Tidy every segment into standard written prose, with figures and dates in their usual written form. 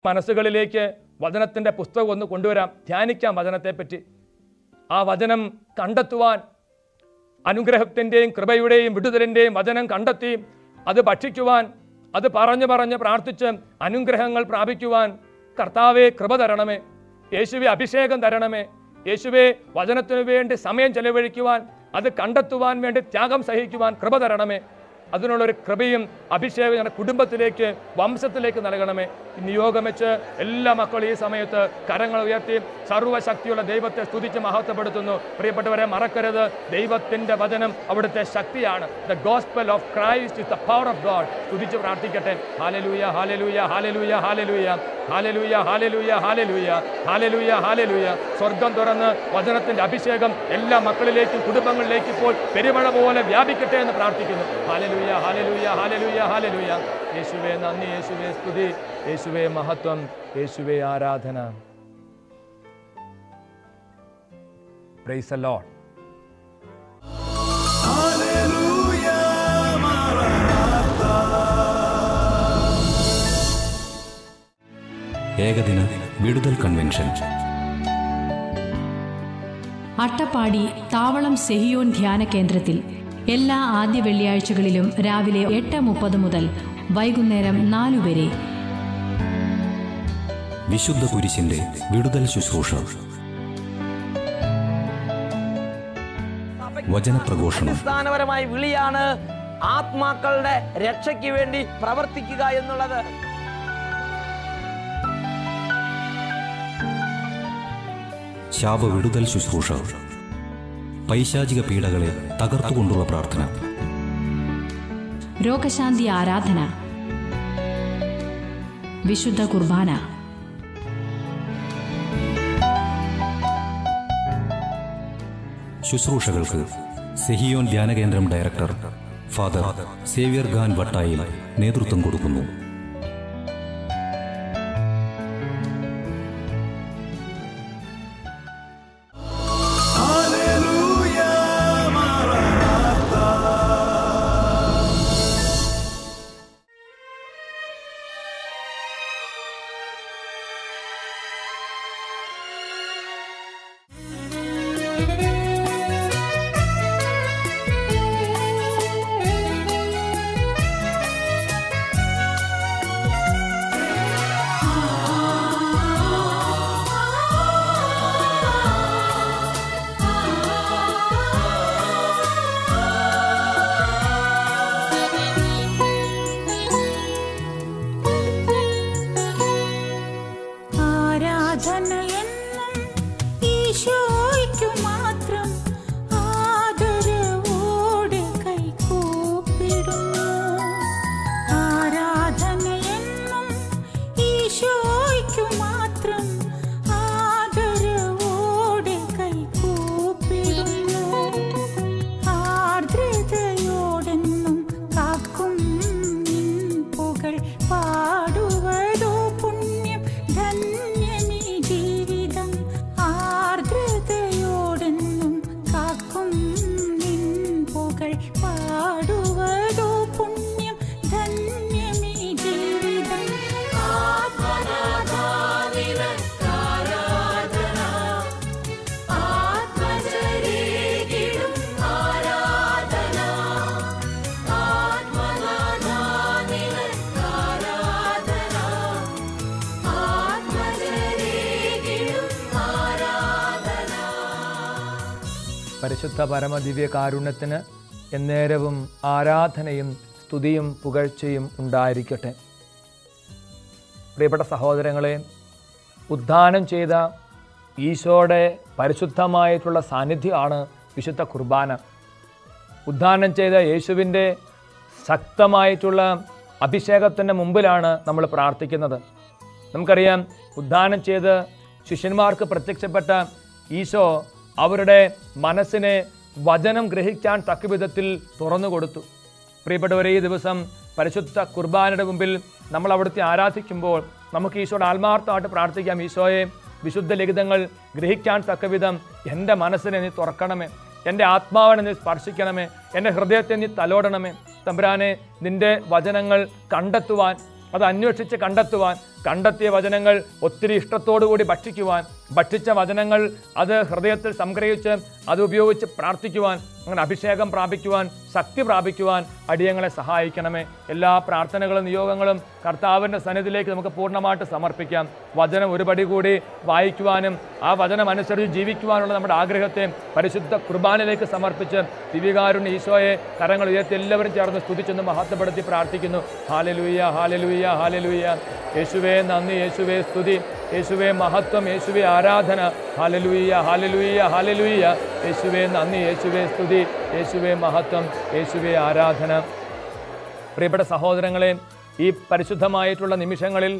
മനസ്സുകളിലേക്ക് വചനത്തിൻ്റെ പുസ്തകം ഒന്ന് കൊണ്ടുവരാം, ധ്യാനിക്കാം വചനത്തെപ്പറ്റി. ആ വചനം കണ്ടെത്തുവാൻ, അനുഗ്രഹത്തിൻ്റെയും കൃപയുടെയും വിടുതലിൻ്റെയും വചനം കണ്ടെത്തി അത് ഭക്ഷിക്കുവാൻ, അത് പറഞ്ഞ് പ്രാർത്ഥിച്ച് അനുഗ്രഹങ്ങൾ പ്രാപിക്കുവാൻ കർത്താവെ കൃപ തരണമേ, യേശുവെ അഭിഷേകം തരണമേ, യേശുവെ വചനത്തിനു വേണ്ടി സമയം ചെലവഴിക്കുവാൻ, അത് കണ്ടെത്തുവാൻ വേണ്ടി ത്യാഗം സഹിക്കുവാൻ കൃപ തരണമേ. അതിനുള്ളൊരു കൃപയും അഭിഷേകം ഞങ്ങളുടെ കുടുംബത്തിലേക്ക്, വംശത്തിലേക്ക് നൽകണമേ. നിയോഗം വെച്ച് എല്ലാ മക്കളും ഈ സമയത്ത് കരങ്ങൾ ഉയർത്തി സർവ്വശക്തിയുള്ള ദൈവത്തെ സ്തുതിച്ച് മഹത്വപ്പെടുത്തുന്നു. പ്രിയപ്പെട്ടവരെ, മറക്കരുത്, ദൈവത്തിൻ്റെ വചനം അവിടുത്തെ ശക്തിയാണ്. The gospel of Christ is the power of God. സ്തുതിച്ച് പ്രാർത്ഥിക്കട്ടെ. Hallelujah, hallelujah, hallelujah, hallelujah, hallelujah, hallelujah, hallelujah, hallelujah, hallelujah. സ്വർഗം തുറന്ന് വചനത്തിൻ്റെ അഭിഷേകം എല്ലാ മക്കളിലേക്കും കുടുംബങ്ങളിലേക്കും ഇപ്പോൾ പെരുമഴ പോലെ വ്യാപിക്കട്ടെ എന്ന് പ്രാർത്ഥിക്കുന്നു. Hallelujah, hallelujah, hallelujah, hallelujah. യേശുവേ നന്ദി, യേശുവേ സ്തുതി, യേശുവേ മഹത്വം, യേശുവേ ആരാധന. Praise the Lord. ഹല്ലേലൂയ, മറനാഥാ. ഏകദിന വിടുതൽ കൺവെൻഷൻ അട്ടപ്പാടി താവളം സെഹിയോൻ ധ്യാന കേന്ദ്രത്തിൽ എല്ലാ ആദ്യ വെള്ളിയാഴ്ചകളിലും രാവിലെ 8:30 മുതൽ വൈകുന്നേരം 4 വരെ വിശുദ്ധ കുരിശിന്റെ വിടുതൽ ശുശ്രൂഷ, വചനപ്രഘോഷണം. അടിസ്ഥാനപരമായ വിളിയാണ് ആത്മാക്കളുടെ രക്ഷയ്ക്ക് വേണ്ടി പ്രവർത്തിക്കുക എന്നുള്ളത്. ശാപ വിടുതൽ ശുശ്രൂഷ, പൈശാചിക പീഡകളെ തകർത്തുകൊണ്ടുള്ള പ്രാർത്ഥന, രോഗശാന്തി ആരാധന, വിശുദ്ധ കുർബാന. ശുശ്രൂഷകൾക്ക് സെഹിയോൻ ധ്യാനകേന്ദ്രം ഡയറക്ടർ ഫാദർ സേവ്യർ ഖാൻ വട്ടായിൽ നേതൃത്വം കൊടുക്കുന്നു. പരിശുദ്ധ പരമദിവ്യ കാരുണ്യത്തിന് എന്നേരവും ആരാധനയും സ്തുതിയും പുകഴ്ചയും ഉണ്ടായിരിക്കട്ടെ. പ്രിയപ്പെട്ട സഹോദരങ്ങളെ, ഉദ്ധാനം ചെയ്ത ഈശോയുടെ പരിശുദ്ധമായിട്ടുള്ള സാന്നിധ്യമാണ് വിശുദ്ധ കുർബാന. ഉദ്ധാനം ചെയ്ത യേശുവിൻ്റെ ശക്തമായിട്ടുള്ള അഭിഷേകത്തിൻ്റെ മുമ്പിലാണ് നമ്മൾ പ്രാർത്ഥിക്കുന്നത്. നമുക്കറിയാം, ഉദ്ധാനം ചെയ്ത് ശിഷ്യന്മാർക്ക് പ്രത്യക്ഷപ്പെട്ട ഈശോ അവരുടെ മനസ്സിനെ വചനം ഗ്രഹിക്കാൻ തക്ക വിധത്തിൽ തുറന്നു കൊടുത്തു. പ്രിയപ്പെട്ടവരെ, ഈ ദിവസം പരിശുദ്ധ കുർബാനയുടെ മുമ്പിൽ നമ്മൾ അവിടുത്തെ ആരാധിക്കുമ്പോൾ നമുക്ക് ഈശോയുടെ ആത്മാർത്ഥമായിട്ട് പ്രാർത്ഥിക്കാം. ഈശോയെ, വിശുദ്ധ ലിഖിതങ്ങൾ ഗ്രഹിക്കാൻ തക്ക വിധം എൻ്റെ മനസ്സിനെ നീ തുറക്കണമേ, എൻ്റെ ആത്മാവിനെ നീ സ്പർശിക്കണമേ, എൻ്റെ ഹൃദയത്തെ നീ തലോടണമേ. തമ്പുരാനെ, നിൻ്റെ വചനങ്ങൾ കണ്ടെത്തുവാൻ, അത് അന്വേഷിച്ച് കണ്ടെത്തുവാൻ, കണ്ടെത്തിയ വചനങ്ങൾ ഒത്തിരി ഇഷ്ടത്തോടുകൂടി ഭക്ഷിച്ച വചനങ്ങൾ അത് ഹൃദയത്തിൽ സംഗ്രഹിച്ച് അത് ഉപയോഗിച്ച് പ്രാർത്ഥിക്കുവാൻ, അങ്ങനെ അഭിഷേകം പ്രാപിക്കുവാൻ, ശക്തി പ്രാപിക്കുവാൻ അടിയങ്ങളെ സഹായിക്കണമേ. എല്ലാ പ്രാർത്ഥനകളും നിയോഗങ്ങളും കർത്താവിൻ്റെ സന്നിധിയിലേക്ക് നമുക്ക് പൂർണ്ണമായിട്ട് സമർപ്പിക്കാം. വചനം ഒരുപടി കൂടി വായിക്കുവാനും ആ വചനം അനുസരിച്ച് ജീവിക്കുവാനുള്ള നമ്മുടെ ആഗ്രഹത്തെ പരിശുദ്ധ കുർബാനയിലേക്ക് സമർപ്പിച്ച് ദിവ്യകാരുണ്യ ഈശോയെ കരങ്ങൾ ഉയർത്തി എല്ലാവരും ചേർന്ന് സ്തുതിച്ചെന്ന് മഹത്വപ്പെടുത്തി പ്രാർത്ഥിക്കുന്നു. Hallelujah, hallelujah, hallelujah. യേശുവേ നന്ദി, യേശുവേ സ്തുതി, യേശുവേ മഹത്വം, യേശുവേ ആരാധന. Hallelujah, hallelujah, hallelujah. യേശുവേ നന്ദി, യേശുവേ സ്തുതി, യേശുവേ മഹത്വം, യേശുവേ ആരാധന. പ്രിയപ്പെട്ട സഹോദരങ്ങളെ, ഈ പരിശുദ്ധമായിട്ടുള്ള നിമിഷങ്ങളിൽ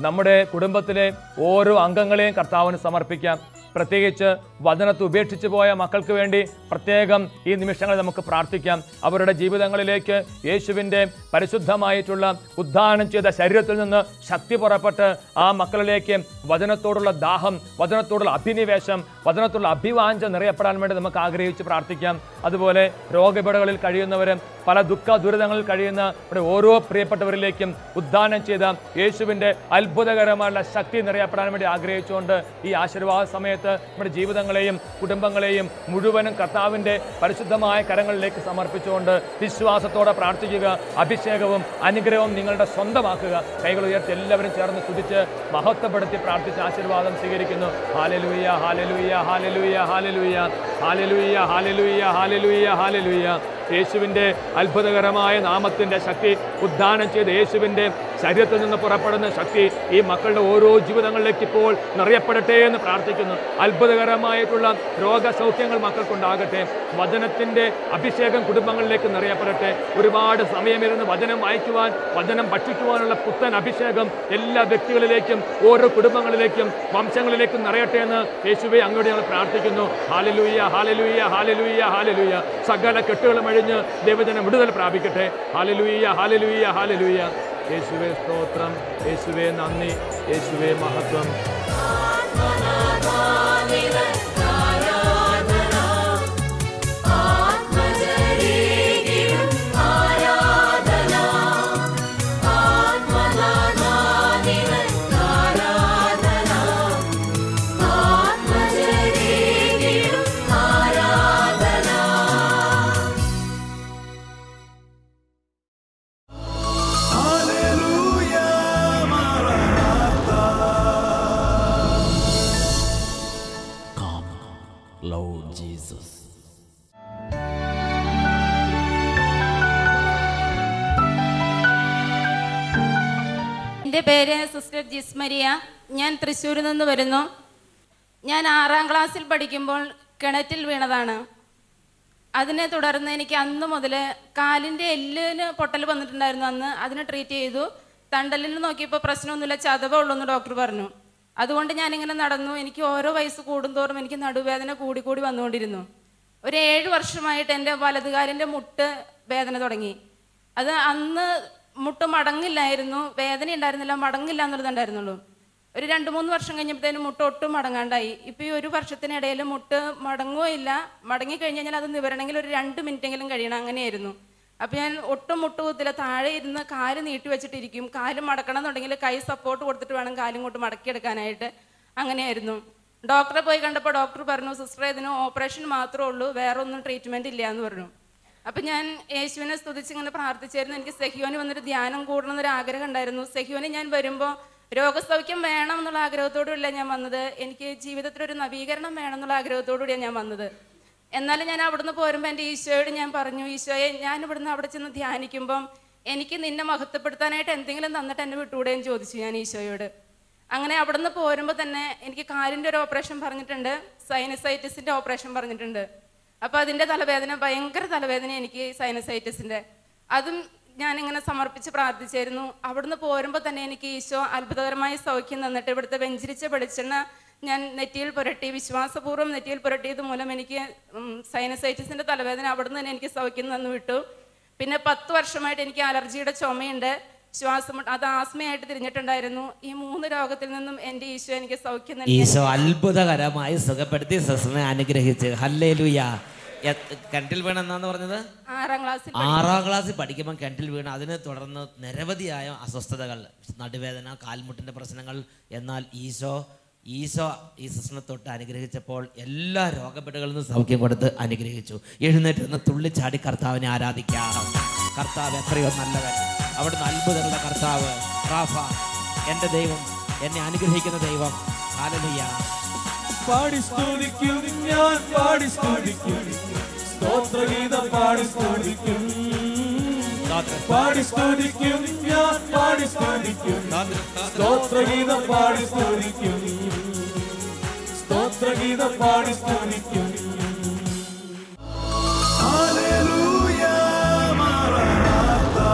നമ്മുടെ കുടുംബത്തിലെ ഓരോ അംഗങ്ങളെയും കർത്താവിന് സമർപ്പിക്കാം. പ്രത്യേകിച്ച് വചനത്തെ ഉപേക്ഷിച്ചു പോയ മക്കൾക്ക് വേണ്ടി പ്രത്യേകം ഈ നിമിഷങ്ങളിൽ നമുക്ക് പ്രാർത്ഥിക്കാം. അവരുടെ ജീവിതങ്ങളിലേക്ക് യേശുവിൻ്റെ പരിശുദ്ധമായിട്ടുള്ള ഉദ്ധാനം ചെയ്ത ശരീരത്തിൽ നിന്ന് ശക്തി പുറപ്പെട്ട് ആ മക്കളിലേക്ക് വചനത്തോടുള്ള ദാഹം, വചനത്തോടുള്ള അഭിനിവേശം, വചനത്തോടുള്ള അഭിവാഞ്ച നിറയപ്പെടാൻ വേണ്ടി നമുക്ക് ആഗ്രഹിച്ച് പ്രാർത്ഥിക്കാം. അതുപോലെ രോഗപീഠകളിൽ കഴിയുന്നവരും പല ദുഃഖ ദുരിതങ്ങളിൽ കഴിയുന്ന ഇവിടെ ഓരോ പ്രിയപ്പെട്ടവരിലേക്കും ഉദ്ധാനം ചെയ്ത യേശുവിൻ്റെ അത്ഭുതകരമായുള്ള ശക്തി നിറയപ്പെടാൻ വേണ്ടി ആഗ്രഹിച്ചുകൊണ്ട് ഈ ആശീർവാദ സമയത്ത് നമ്മുടെ ജീവിതങ്ങളെയും കുടുംബങ്ങളെയും മുഴുവനും കർത്താവിൻ്റെ പരിശുദ്ധമായ കരങ്ങളിലേക്ക് സമർപ്പിച്ചുകൊണ്ട് വിശ്വാസത്തോടെ പ്രാർത്ഥിക്കുക. അഭിഷേകവും അനുഗ്രഹവും നിങ്ങളുടെ സ്വന്തമാക്കുക. കൈകൾ ഉയർത്തി എല്ലാവരും ചേർന്ന് സ്തുതിച്ച് മഹത്വപ്പെടുത്തി പ്രാർത്ഥിച്ച് ആശീർവാദം സ്വീകരിക്കുന്നു. Hallelujah, hallelujah, hallelujah, hallelujah, hallelujah, hallelujah, hallelujah, hallelujah. യേശുവിൻ്റെ അത്ഭുതകരമായ നാമത്തിൻ്റെ ശക്തി, ഉദ്ധാനം ചെയ്ത് യേശുവിൻ്റെ ശരീരത്തിൽ നിന്ന് പുറപ്പെടുന്ന ശക്തി ഈ മക്കളുടെ ഓരോ ജീവിതങ്ങളിലേക്ക് ഇപ്പോൾ നിറയപ്പെടട്ടെ എന്ന് പ്രാർത്ഥിക്കുന്നു. അത്ഭുതകരമായിട്ടുള്ള രോഗസൗഖ്യങ്ങൾ മക്കൾക്കുണ്ടാകട്ടെ. വചനത്തിൻ്റെ അഭിഷേകം കുടുംബങ്ങളിലേക്ക് നിറയപ്പെടട്ടെ. ഒരുപാട് സമയമിരുന്ന് വചനം വായിക്കുവാൻ, വചനം ഭക്ഷിക്കുവാനുള്ള പുത്തൻ അഭിഷേകം എല്ലാ വ്യക്തികളിലേക്കും ഓരോ കുടുംബങ്ങളിലേക്കും വംശങ്ങളിലേക്കും നിറയട്ടെ എന്ന് യേശുവേ അങ്ങോട്ട് ഞങ്ങൾ പ്രാർത്ഥിക്കുന്നു. Hallelujah, hallelujah, hallelujah, hallelujah. സകല കെട്ടുകളും അഴിഞ്ഞ് ദൈവജനം വിടുതൽ പ്രാപിക്കട്ടെ. Hallelujah, hallelujah, hallelujah. യേശുവേ സ്തോത്രം, യേശുവേ നന്ദി, യേശുവേ മഹത്വം. എൻ്റെ പേര് സിസ്റ്റർ ജിസ്മരിയ. ഞാൻ തൃശ്ശൂരിൽ നിന്ന് വരുന്നു. ഞാൻ 6ാം ക്ലാസ്സിൽ പഠിക്കുമ്പോൾ കിണറ്റിൽ വീണതാണ്. അതിനെ തുടർന്ന് എനിക്ക് അന്ന് മുതൽ കാലിൻ്റെ എല്ലിന് പൊട്ടൽ വന്നിട്ടുണ്ടായിരുന്നു. അന്ന് അതിനെ ട്രീറ്റ് ചെയ്തു. തണ്ടലിൽ നോക്കിയപ്പോൾ പ്രശ്നമൊന്നുമില്ല, ചതവേ ഉള്ളൂന്ന് ഡോക്ടർ പറഞ്ഞു. അതുകൊണ്ട് ഞാനിങ്ങനെ നടന്നു. എനിക്ക് ഓരോ വയസ്സ് കൂടുന്തോറും എനിക്ക് നടുവേദന കൂടി വന്നുകൊണ്ടിരുന്നു. ഒരു 7 വർഷമായിട്ട് എൻ്റെ വലതുകാലിൻ്റെ മുട്ട് വേദന തുടങ്ങി. അത് അന്ന് മുട്ട് മടങ്ങില്ലായിരുന്നു, വേദന ഉണ്ടായിരുന്നില്ല, മടങ്ങില്ല എന്നുള്ളതുണ്ടായിരുന്നുള്ളൂ. ഒരു 2-3 വർഷം കഴിഞ്ഞപ്പോഴത്തേനും മുട്ട് ഒട്ടും മടങ്ങാണ്ടായി. ഇപ്പോൾ ഈ 1 വർഷത്തിനിടയിൽ മുട്ട് മടങ്ങുകയില്ല. മടങ്ങിക്കഴിഞ്ഞ് കഴിഞ്ഞാൽ അത് നിവരണമെങ്കിൽ ഒരു 2 മിനിറ്റെങ്കിലും കഴിയണം, അങ്ങനെയായിരുന്നു. അപ്പോൾ ഞാൻ ഒട്ടും മുട്ട് കുത്തില്ല, താഴെ ഇരുന്ന് കാല് നീട്ടി വെച്ചിട്ടിരിക്കും. കാല് മടക്കണം എന്നുണ്ടെങ്കിൽ കൈ സപ്പോർട്ട് കൊടുത്തിട്ട് വേണം കാലും കൊണ്ട് മടക്കിയെടുക്കാനായിട്ട്. അങ്ങനെയായിരുന്നു. ഡോക്ടറെ പോയി കണ്ടപ്പോൾ ഡോക്ടർ പറഞ്ഞു, സിസ്റ്റർ ഇതിന് ഓപ്പറേഷൻ മാത്രമേ ഉള്ളൂ, വേറെ ഒന്നും ട്രീറ്റ്മെൻറ്റ് ഇല്ല എന്ന് പറഞ്ഞു. അപ്പം ഞാൻ യേശുവിനെ സ്തുതിച്ച് ഇങ്ങനെ പ്രാർത്ഥിച്ചായിരുന്നു. എനിക്ക് സെഹിയോന് വന്നൊരു ധ്യാനം കൂടണമെന്നൊരു ആഗ്രഹം ഉണ്ടായിരുന്നു. സെഹിയോന് ഞാൻ വരുമ്പോൾ രോഗസൗഖ്യം വേണം എന്നുള്ള ആഗ്രഹത്തോടുകൂടിയല്ല ഞാൻ വന്നത്, എനിക്ക് ജീവിതത്തിലൊരു നവീകരണം വേണം എന്നുള്ള ആഗ്രഹത്തോടുകൂടിയാണ് ഞാൻ വന്നത്. എന്നാലും ഞാൻ അവിടുന്ന് പോരുമ്പോൾ എൻ്റെ ഈശോയോട് ഞാൻ പറഞ്ഞു, ഈശോയെ ഞാൻ ഇവിടുന്ന് അവിടെ ചെന്ന് ധ്യാനിക്കുമ്പം എനിക്ക് നിന്നെ മഹത്വപ്പെടുത്താനായിട്ട് എന്തെങ്കിലും തന്നിട്ട് എന്നെ വിട്ടുകൂടെയെന്ന് ചോദിച്ചു ഞാൻ ഈശോയോട്. അങ്ങനെ അവിടുന്ന് പോരുമ്പോൾ തന്നെ എനിക്ക് കാലിൻ്റെ ഒരു ഓപ്പറേഷൻ പറഞ്ഞിട്ടുണ്ട്, സൈനസൈറ്റിസിൻ്റെ ഓപ്പറേഷൻ പറഞ്ഞിട്ടുണ്ട്. അപ്പോൾ അതിൻ്റെ തലവേദന, ഭയങ്കര തലവേദന എനിക്ക് സൈനസൈറ്റിസിൻ്റെ. അതും ഞാനിങ്ങനെ സമർപ്പിച്ച് പ്രാർത്ഥിച്ചായിരുന്നു. അവിടുന്ന് പോരുമ്പോൾ തന്നെ എനിക്ക് ഈശോ അത്ഭുതകരമായ സൗഖ്യം തന്നിട്ട് ഇവിടുത്തെ വെഞ്ചരിച്ച വെളിച്ചെണ്ണ ഞാൻ നെറ്റിയിൽ പുരട്ടി, വിശ്വാസപൂർവ്വം നെറ്റിയിൽ പുരട്ടിയത് മൂലം എനിക്ക് സൈനസൈറ്റിസിൻ്റെ തലവേദന അവിടുന്ന് തന്നെ എനിക്ക് സൗഖ്യം തന്നു വിട്ടു. പിന്നെ 10 വർഷമായിട്ട് എനിക്ക് അലർജിയുടെ ചുമയുണ്ട്, ശ്വാസം അത് ആസ്മയായിട്ട് തിരിഞ്ഞിട്ടുണ്ടായിരുന്നു. ഈ 3 രോഗത്തിൽ നിന്നും എൻ്റെ ഈശോ എനിക്ക് സൗഖ്യം നൽകി. ഈശോ അത്ഭുതകരമായി സുഖപ്പെടുത്തി സിസ്റ്ററിനെ അനുഗ്രഹിച്ച്. ഹല്ലേലൂയ. കിണറ്റിൽ വീണ എന്നാന്ന് പറഞ്ഞത്? 6ാം ക്ലാസ്സിൽ പഠിക്കുമ്പോൾ കിണറ്റിൽ വീണ. അതിനെ തുടർന്ന് നിരവധിയായ അസ്വസ്ഥതകൾ, നടുവേദന, കാൽമുട്ടിൻ്റെ പ്രശ്നങ്ങൾ. എന്നാൽ ഈശോ ഈ സിസ്റ്ററിനെ തൊട്ട് അനുഗ്രഹിച്ചപ്പോൾ എല്ലാ രോഗപ്പെട്ടുകളിൽ നിന്നും സൗഖ്യം കൊടുത്ത് അനുഗ്രഹിച്ചു. എഴുന്നേറ്റ് നിന്ന് തുള്ളിച്ചാടി കർത്താവിനെ ആരാധിക്കാം. കർത്താവ് എത്രയോ നല്ലവൻ. അവിടുന്ന് അത്ഭുതങ്ങളുടെ കർത്താവ് റാഫ, എൻ്റെ ദൈവം, എന്നെ അനുഗ്രഹിക്കുന്ന ദൈവം. ഹല്ലേലൂയ. പാടി സ്തുതിക്കും ഞാൻ, പാടി സ്തുതിക്കും, സ്തോത്രഗീതം പാടി സ്തുതിക്കും, പാടി സ്തുതിക്കും ഞാൻ, പാടി സ്തുതിക്കും, സ്തോത്രഗീതം പാടി സ്തുതിക്കും, സ്തോത്രഗീതം പാടി സ്തുതിക്കും. ഹല്ലേലൂയ മാറാനാഥാ.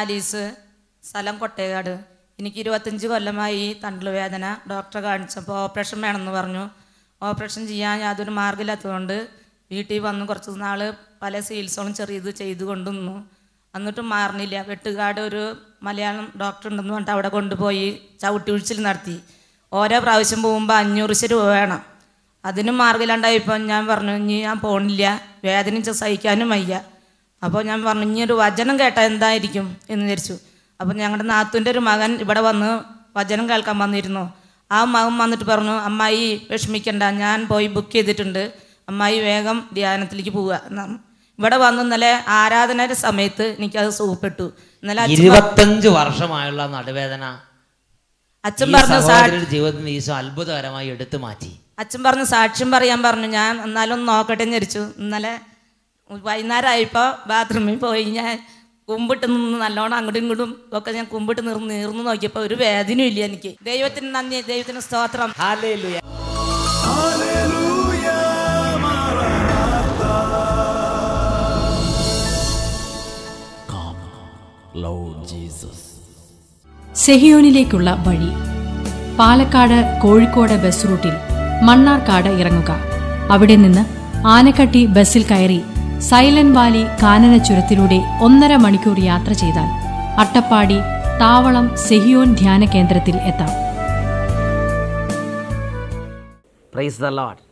ആലീസ്, സ്ഥലം കൊട്ടേക്കാട്. എനിക്ക് 25 കൊല്ലമായി തണ്ടൽ വേദന. ഡോക്ടറെ കാണിച്ചപ്പോൾ ഓപ്പറേഷൻ വേണമെന്ന് പറഞ്ഞു. ഓപ്പറേഷൻ ചെയ്യാൻ യാതൊരു മാർഗ്ഗമില്ലാത്തതുകൊണ്ട് വീട്ടിൽ വന്ന് കുറച്ച് നാൾ പല ചികിത്സകളും ചെറിയത് ചെയ്തു കൊണ്ടുവന്നു. എന്നിട്ടും മാറണില്ല. വെട്ടുകാട് ഒരു മലയാളം ഡോക്ടർ ഉണ്ടെന്ന് പറഞ്ഞിട്ട് അവിടെ കൊണ്ടുപോയി ചവിട്ടി ഉഴിച്ചിൽ നടത്തി. ഓരോ പ്രാവശ്യം പോകുമ്പോൾ 500 രൂപ വേണം. അതിനും മാർഗ്ഗമില്ലാണ്ടായപ്പോൾ ഞാൻ പറഞ്ഞു, ഇനി ഞാൻ പോകണില്ല, വേദന സഹിക്കാനും വയ്യ. അപ്പോൾ ഞാൻ പറഞ്ഞു, ഇനി ഒരു വചനം കേട്ടാൽ എന്തായിരിക്കും എന്ന് വിചാരിച്ചു. അപ്പം ഞങ്ങളുടെ നാത്തൂൻ്റെ ഒരു മകൻ ഇവിടെ വന്ന് വചനം കേൾക്കാൻ വന്നിരുന്നു. ആ മകൻ വന്നിട്ട് പറഞ്ഞു, അമ്മായി വിഷമിക്കണ്ട, ഞാൻ പോയി ബുക്ക് ചെയ്തിട്ടുണ്ട്, അമ്മായി വേഗം ധ്യാനത്തിലേക്ക് പോവുക. ഇവിടെ വന്ന് ഇന്നലെ ആരാധനയുടെ സമയത്ത് എനിക്കത് സുഖപ്പെട്ടു. ഇന്നലെ 25 വർഷമായുള്ള നടുവേദന അച്ഛൻ പറഞ്ഞു, ജീവിതത്തിൽ ഈശോ അത്ഭുതകരമായി എടുത്തു മാറ്റി. അച്ഛൻ പറഞ്ഞു സാക്ഷ്യം പറയാൻ പറഞ്ഞു. ഞാൻ എന്നാലും ഒന്ന് നോക്കട്ടെ എന്ന് വിചാരിച്ചു. ഇന്നലെ വൈകുന്നേരമായപ്പോൾ ബാത്റൂമിൽ പോയി ഞാൻ കുമ്പിട്ട് നിന്ന് നല്ലോണം അങ്ങോട്ടും ഇങ്ങോട്ടും ഒക്കെ ഞാൻ കുമ്പിട്ട് നീർന്നു നോക്കിയപ്പോൾ ഒരു വേദനയും ഇല്ല എനിക്ക്. ദൈവത്തിന് നന്ദി, ദൈവത്തിന് സ്തോത്രം. ഹല്ലേലൂയ. ഹല്ലേലൂയ മാറാനാഥാ. Come, Lord Jesus. സെഹിയോനിലേക്കുള്ള വഴി. പാലക്കാട് കോഴിക്കോട് ബസ് റൂട്ടിൽ മണ്ണാർക്കാട് ഇറങ്ങുക. അവിടെ നിന്ന് ആനക്കട്ടി ബസ്സിൽ കയറി സൈലന്റ് വാലി കാനന ചുരത്തിലൂടെ 1.5 മണിക്കൂർ യാത്ര ചെയ്താൽ അട്ടപ്പാടി താവളം സെഹിയോൻ ധ്യാന കേന്ദ്രത്തിൽ എത്താം. Praise the Lord.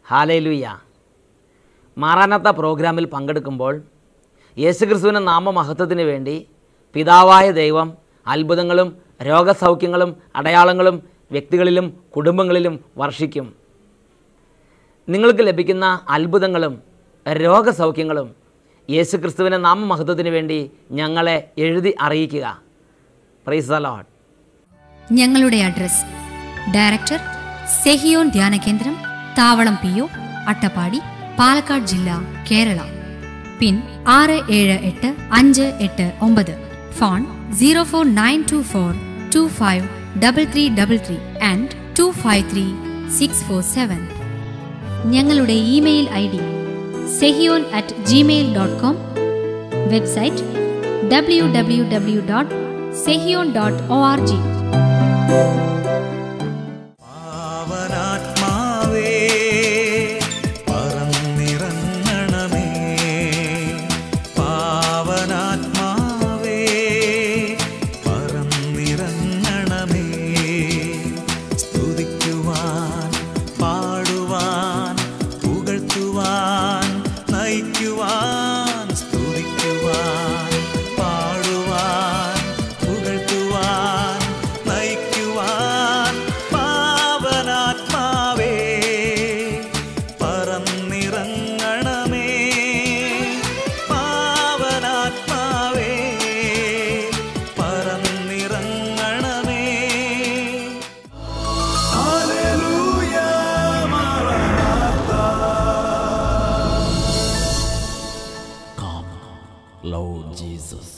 ഹല്ലേലൂയ. മാറാനാത്ത പ്രോഗ്രാമിൽ പങ്കെടുക്കുമ്പോൾ യേശുക്രിസ്തുവിൻ്റെ നാമമഹത്വത്തിന് വേണ്ടി പിതാവായ ദൈവം അത്ഭുതങ്ങളും രോഗസൗഖ്യങ്ങളും അടയാളങ്ങളും വ്യക്തികളിലും കുടുംബങ്ങളിലും വർഷിക്കും. നിങ്ങൾക്ക് ലഭിക്കുന്ന അത്ഭുതങ്ങളും രോഗസൗഖ്യങ്ങളും യേശുക്രിസ്തുവിൻ്റെ നാമമഹത്വത്തിന് വേണ്ടി ഞങ്ങളെ എഴുതി അറിയിക്കുക. Praise the Lord. ഞങ്ങളുടെ അഡ്രസ്: ഡയറക്ടർ, സെഹിയോൻ ധ്യാന കേന്ദ്രം, താവളം PO, അട്ടപ്പാടി, പാലക്കാട് ജില്ല, കേരള. പിൻ 678589. Phone 04924253333 and 253647. ഞങ്ങളുടെ email ID sehion@gmail.com. Website www.sehion.org. പാവനാത്മാവേ പറന്നിറങ്ങണമേ, പാവനാത്മാവേ പറന്നിറങ്ങണമേ. സ്തുതിക്കുവാൻ, പാടുവാൻ, പുകഴ്ത്തുവാൻ, നയിക്കുവാൻ. സ്തുതിക്കുവാൻ, പാടുവാൻ, പുകഴ്ത്തുവാൻ, നയിക്കുവാൻ. പാവനാത്മാവേ പറന്നിറങ്ങണമേ, പാവനാത്മാവേ പറന്നിറങ്ങണമേ. ഹല്ലേലൂയ മാറാനാഥാ. Come, Lord Jesus.